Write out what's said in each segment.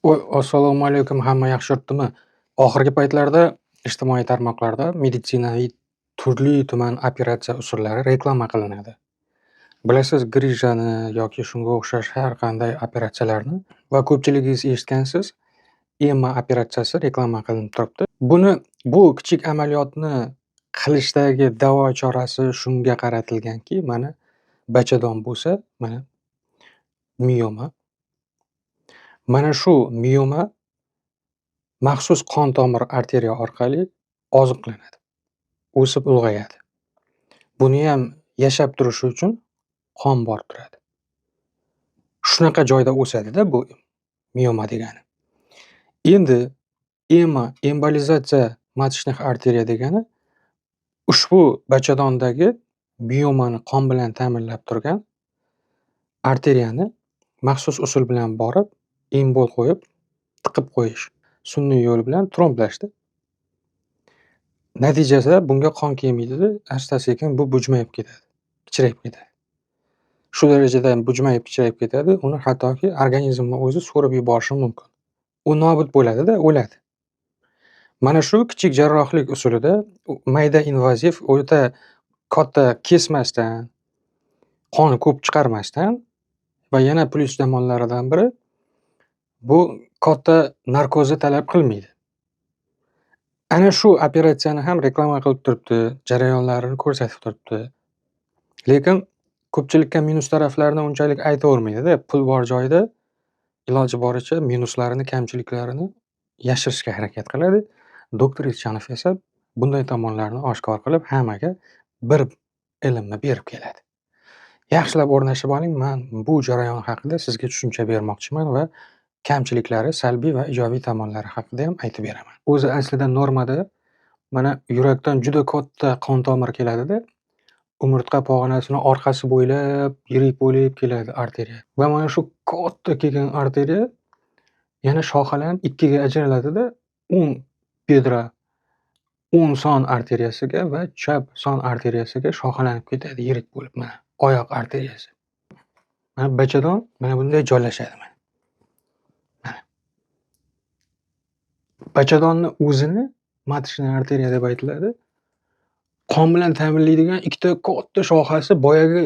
Assalomu alaykum, hamma yaxshi yuribdimi? Oxirgi paytlarda ijtimoiy tarmoqlarda meditsinaviy turli-tuman operatsiya usullari reklama qilinadi. Bilasiz, grijani yoki shunga o'xshash har qanday operatsiyalarni va ko'pchiligingiz eshitgansiz, EMA operatsiyasi reklama qilinib turibdi. Bu kichik amaliyotni qilishdagi davo chorasi shunga qaratilganki, mana bachadon bo'lsa, mana mioma. Mana shu mioma maxsus qon tomir arteriya orqali oziqlanadi, o'sib ulg'ayadi. Buniyam yashab turishi uchun qon borib turadi. Shunaqa joyda o'sadi-da bu mioma degani. Endi EMA embolizatsiya matishnih arteriya degani ushbu bachadondagi miomani qon bilan ta'minlab turgan arteriyani maxsus usul bilan borib, embol qo'yib, tiqib qo'yish. Sun'iy yo'l bilan tromblash-da. Natijasida bunga qon kelmaydida, asta-sekin bu bujmayib ketadi, kichrayib ketadi. Shu darajada bujmayib, kichrayib ketadi, uni hattoki organizmni o'zi so'rib yuborishi mumkin. U nobud bo'ladi-da, o'ladi. Mana shu kichik jarrohlik usulida mayda invaziv, o'ta katta kesmasdan, qon ko'p chiqarmasdan va yana plyus tomonlaridan biri bu katta narkozni talab qilmaydi. Ana shu operatsiyani ham reklama qilib turibdi, jarayonlarini ko'rsatib turibdi. Lekin ko'pchilikka minus taraflarini unchalik aytavermaydi-da. Pul bor joyda iloji boricha minuslarini, kamchiliklarini yashirishga harakat qiladi. Doktor Eshchanov esa bunday tomonlarni oshkor qilib, hammaga bir ilmni berib keladi. Yaxshilab o'rnashib oling, men bu jarayon haqida sizga tushuncha bermoqchiman va kamchiliklari, salbiy va ijobiy tomonlari haqida ham aytib beraman. O'zi aslida normada mana yurakdan juda katta qon tomir keladida, umurtqa pog'onasini orqasi bo'ylab, yirik bo'lib keladi arteriya. Va mana shu katta kelgan arteriya yana shoxalanib ikkiga ajraladida, o'ng bedra o'ng son arteriyasiga va chap son arteriyasiga shoxalanib ketadi yirik bo'lib mana oyoq arteriyasi. Mana bachadon mana bunday joylashadi mana. Bachadonni o'zini matishnih arteriya deb aytiladi. Qon bilan ta'minlaydigan ikkita katta shoxasi boyagi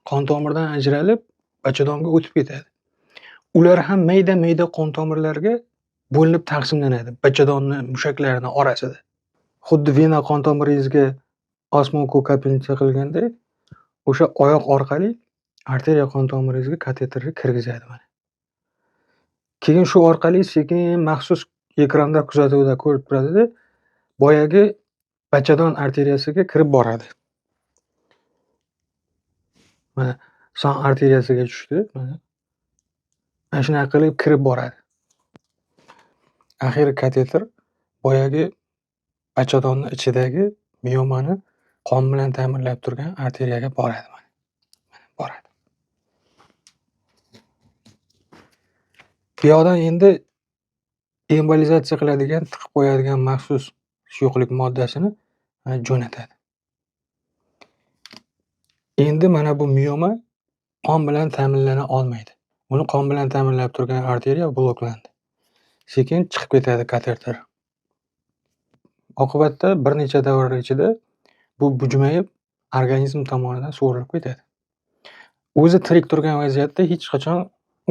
qon tomirdan ajralib bachadonga o'tib ketadi. Ular ham mayda-mayda qon tomirlarga bo'linib taqsimlanadi bachadonni mushaklarini orasida. Xuddi vena qon tomiringizga osmonku kapelnitsa qilganday, o'sha oyoq orqali arteriya qon tomiringizga kateterni kirgizadi mana. Keyin shu orqali sekin maxsus ekranda kuzatuvda ko'rib turadi-da, boyagi bachadon arteriyasiga kirib boradi. Mana son arteriyasiga tushdi, mana. Mana shunaqa qilib kirib boradi. Axiri kateter boyagi bachadonni ichidagi miomani qon bilan ta'minlab turgan arteriyaga boradi mana. Boradi. Bu yoqdan endi embolizatsiya qiladigan, tiqib qo'yadigan maxsus suyuqlik moddasini jo'natadi. Endi mana bu mioma qon bilan ta'minlana olmaydi. Uni qon bilan ta'minlab turgan arteriya bloklandi. Sekin chiqib ketadi kateter. Oqibatda bir necha davr ichida bu bujmayib, organizm tomonidan so'rilib ketadi. O'zi tirik turgan vaziyatda hech qachon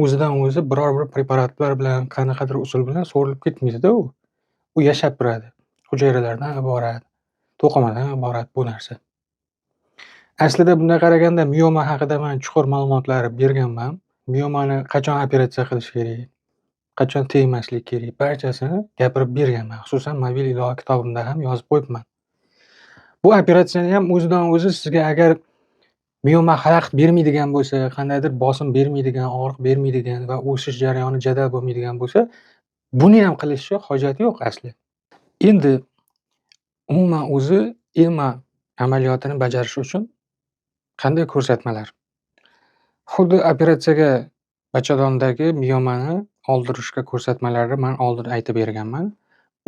o'zidan o'zi biror bir preparatlar bilan, qanaqadir usul bilan so'rilib ketmaydi-da u. U yashab turadi. Hujayralardan iborat, to'qimadan iborat bu narsa. Aslida bunday qaraganda mioma haqida men chuqur ma'lumotlar berganman. Miomani qachon operatsiya qilish kerak, qachon tegmaslik kerak, barchasini gapirib berganman. Xususan, mobil ilova kitobimda ham yozib qo'yibman. Bu operatsiyani ham o'zidan o'zi sizga agar mioma xalaqit bermaydigan bo'lsa, qandaydir bosim bermaydigan, og'riq bermaydigan va o'sish jarayoni jadal bo'lmaydigan bo'lsa, buni ham qilishga hojat yo'q asli. Endi umuman o'zi EMA amaliyotini bajarish uchun qanday ko'rsatmalar? Xuddi operatsiyaga bachadondagi miomani oldirishga ko'rsatmalarni men oldin aytib berganman.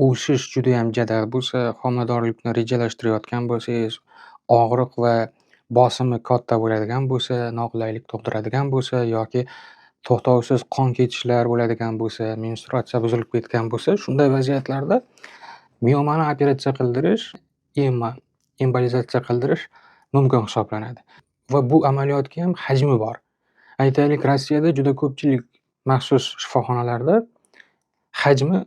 O'sish juda ham jadal bo'lsa, homiladorlikni rejalashtirayotgan bo'lsangiz, og'riq va bosimi katta bo'ladigan bo'lsa, noqulaylik tug'diradigan bo'lsa yoki to'xtovsiz qon ketishlar bo'ladigan bo'lsa, menstruatsiya buzilib ketgan bo'lsa, shunday vaziyatlarda miomani operatsiya qildirish, embolizatsiya qildirish mumkin hisoblanadi va bu amaliyotga ham hajmi bor. Aytaylik, Rossiyada juda ko'pchilik maxsus shifoxonalarda hajmi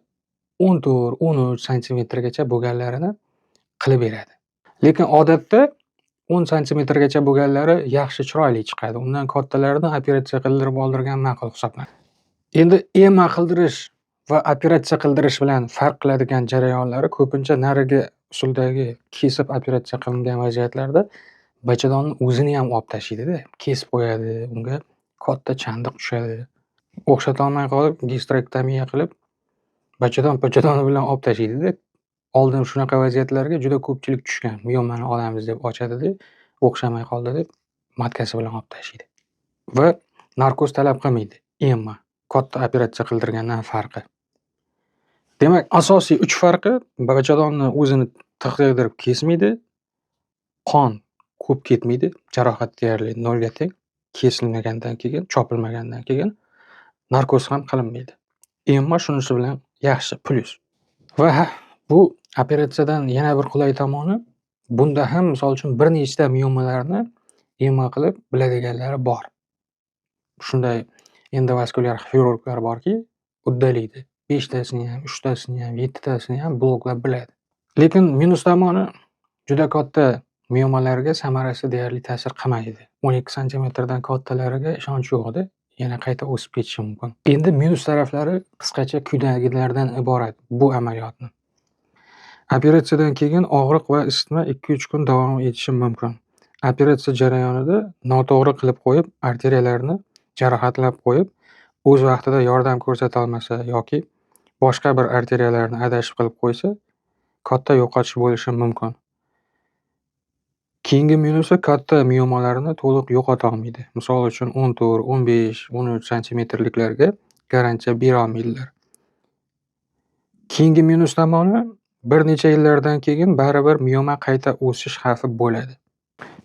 14-13 santimetrgacha bo'lganlarini qilib beradi. Lekin odatda 10 santimetrgacha bo'lganlari yaxshi chiroyli chiqadi. Undan kattalarini operatsiya qildirib oldirgan ma'qul hisoblanadi. Endi EMA qildirish va operatsiya qildirish bilan farq qiladigan jarayonlari ko'pincha narigi usuldagi kesib operatsiya qilingan vaziyatlarda bachadonni o'zini ham olib tashlaydi-da, kesib qo'yadi, unga katta chandiq tushadi. O'xshatolmay qolib gistrektomiya qilib bachadoni bilan olib tashlaydi-da. Oldin shunaqa vaziyatlarga juda ko'pchilik tushgan. Miomani olamiz deb ochadi-da, o'xshamay qoldi deb matkasi bilan olib tashlaydi. Va narkoz talab qilmaydi. EMA katta operatsiya qildirgandan farqi. Demak, asosiy 3 farqi: bachadonni o'zini tiqdirib kesmaydi, qon ko'p ketmaydi, jarohat deyarli nolga teng, kesilmagandan keyin, chopilmagandan keyin narkoz ham qilinmaydi. EMA shunisi bilan yaxshi plyus. Va bu operatsiyadan yana bir qulay tomoni, bunda ham misol uchun bir nechta miomalarni EMA qilib biladiganlari bor. Shunday endovaskulyar xirurglar borki, uddalaydi. 5 tasini ham, 3 tasini ham, 7 tasini ham bloklab biladi. Lekin minus tomoni, juda katta miomalarga samarasi deyarli ta'sir qilmaydi. 12 santimetrdan kattalariga ishonch yo'q-da, yana qayta o'sib ketishi mumkin. Endi minus taraflari qisqacha quyidagilardan iborat bu amaliyotni. Operatsiyadan keyin og'riq va isitma 2-3 kun davom etishi mumkin. Operatsiya jarayonida noto'g'ri qilib qo'yib, arteriyalarni jarohatlab qo'yib, o'z vaqtida yordam ko'rsata olmasa yoki boshqa bir arteriyalarni adashib qilib qo'ysa, katta yo'qotish bo'lishi mumkin. Keyingi minusi, katta miomalarni to'liq yo'qota olmaydi. Misol uchun 14, 15, 13 santimetrliklarga garantiya bera olmaydilar. Keyingi minus tomoni, bir necha yillardan keyin baribir mioma qayta o'sish xavfi bo'ladi.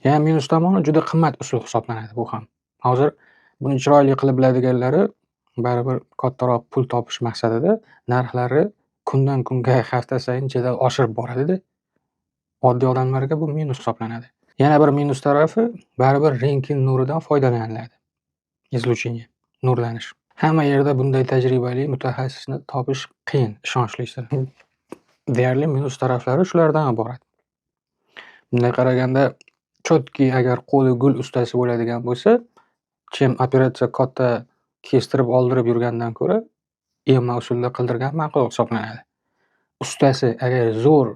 Yana minus tomoni, juda qimmat usul hisoblanadi bu ham. Hozir buni chiroyli qilib biladiganlari baribir kattaroq pul topish maqsadida narxlari kundan kunga, hafta sayin jadal oshirib boradi-da. Oddiy odamlarga bu minus hisoblanadi. Yana bir minus tarafi, baribir rentgen nuridan foydalaniladi. Izluchение, nurlanish. Hamma yerda bunday tajribali mutaxassisni topish qiyin, ishonchli. Deyarli minus taraflari shulardan iborat. Bunday qaraganda, chotki agar qo'li gul ustasi bo'ladigan bo'lsa, operatsiya katta kestirib oldirib yurgandan ko'ra, EMA usulida qildirgan ma'qul hisoblanadi. Ustasi agar zo'r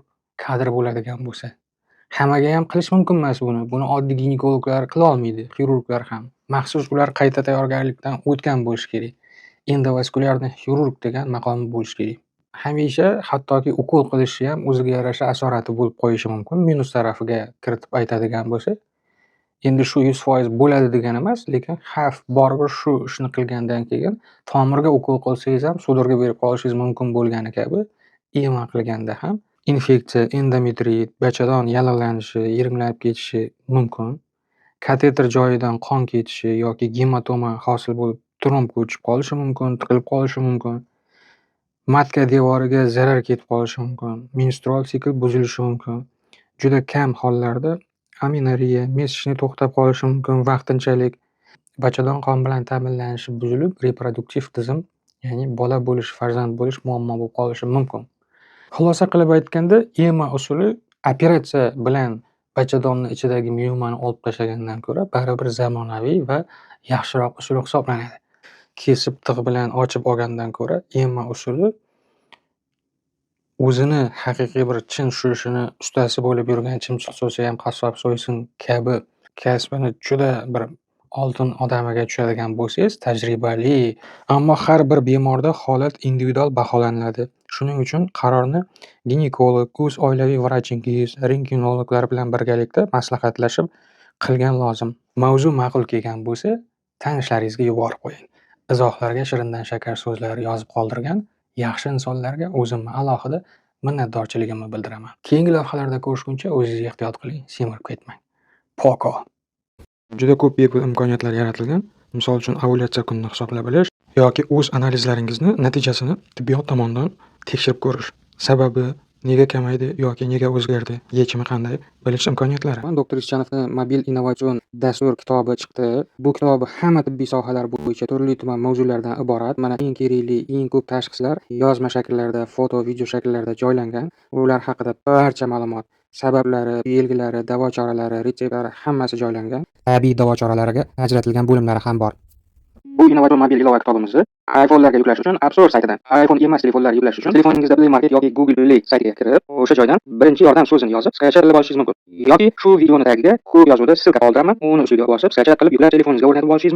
kadr bo'ladigan bo'lsa, hammaga ham qilish mumkin emas buni. Buni oddiy ginekologlar qila olmaydi, xirurglar ham. Maxsus ular qayta tayyorgarlikdan o'tgan bo'lishi kerak. Endovaskulyarni xirurg degan maqomi bo'lishi kerak. Hamisha hattoki ukol qilishi ham o'ziga yarasha asorati bo'lib qo'yishi mumkin. Minus tarafiga kiritib aytadigan bo'lsa, endi shu 100% bo'ladi degani emas, lekin xavf baribir shu ishni qilgandan keyin tomirga ukol qilsangiz ham sudorga berib qolishingiz mumkin bo'lgani kabi, EMA qilganda ham infeksiya, endometrit, bachadon yallig'lanishi, yiringlanib ketishi mumkin. Kateter joyidan qon ketishi yoki gematoma hosil bo'lib, tromb ko'chib qolishi mumkin, tiqilib qolishi mumkin. Matka devoriga zarar ketib qolishi mumkin. Menstrual sikl buzilishi mumkin. Juda kam hollarda aminoriya, mesishni to'xtab qolishi mumkin vaqtinchalik. Bachadon qon bilan ta'minlanishi buzilib, reproduktiv tizim, ya'ni bola bo'lish, farzand bo'lish muammo bo'lib qolishi mumkin. Xulosa qilib aytganda, EMA usuli operatsiya bilan bachadonni ichidagi miomani olib tashlagandan ko'ra baribir zamonaviy va yaxshiroq usul hisoblanadi. Kesib tig' bilan ochib olgandan ko'ra, EMA usuli o'zini haqiqiy bir chin shu ishini ustasi bo'lib yurgan chimchiq so'ysa ham qassob so'ysin kabi kasbini juda bir oltin odamiga tushadigan bo'lsangiz, tajribali, ammo har bir bemorda holat individual baholanadi. Shuning uchun qarorni ginekolog, o'z oilaviy vrachingiz, rentgenologlar bilan birgalikda maslahatlashib qilgan lozim. Mavzu ma'qul kelgan bo'lsa, tanishlaringizga yuborib qo'ying. Izohlarga shirindan shakar so'zlar yozib qoldirgan yaxshi insonlarga o'zimni alohida minnatdorchiligimni bildiraman. Keyingi lavhalarda ko'rishguncha o'zingiz ehtiyot qiling, semirib ketmang. Poko. Juda ko'p bepul imkoniyatlar yaratilgan. misol uchun ovulyatsiya kunini hisoblab bilish yoki o'z analizlaringizni natijasini tibbiyot tomonidan tekshirib ko'rish. Sababi nega kamaydi yoki nega o'zgardi, yechimi qanday bilish imkoniyatlari. Doktor Ishchanovning mobil innovatsion dastur kitobi chiqdi. Bu kitob hamma tibbiy sohalar bo'yicha turli-tuman mavzulardan iborat. Mana eng kerakli, eng ko'p tashxislar yozma shakllarda, foto, video shakllarda joylangan. Ular haqida barcha ma'lumot, sabablari, belgilari, davo choralari, retseptlari hammasi joylangan. Tabiiy davo choralariga ajratilgan bo'limlari ham bor. Bu innovatsion mobil ilova kitobimizni iPhone'larga yuklash uchun App Store saytidan, iPhone emas telefonlarga yuklash uchun telefoningizda Play Market yoki Google Play saytiga kirib, o'sha joydan birinchi yordam so'zini yozib, skachat qilib olishingiz mumkin. Yoki shu videoni tagiga kod yozuvda ssilka qoldiraman, uni ustiga bosib, skachat qilib yuklab telefoningizga o'rnatib olishingiz mumkin.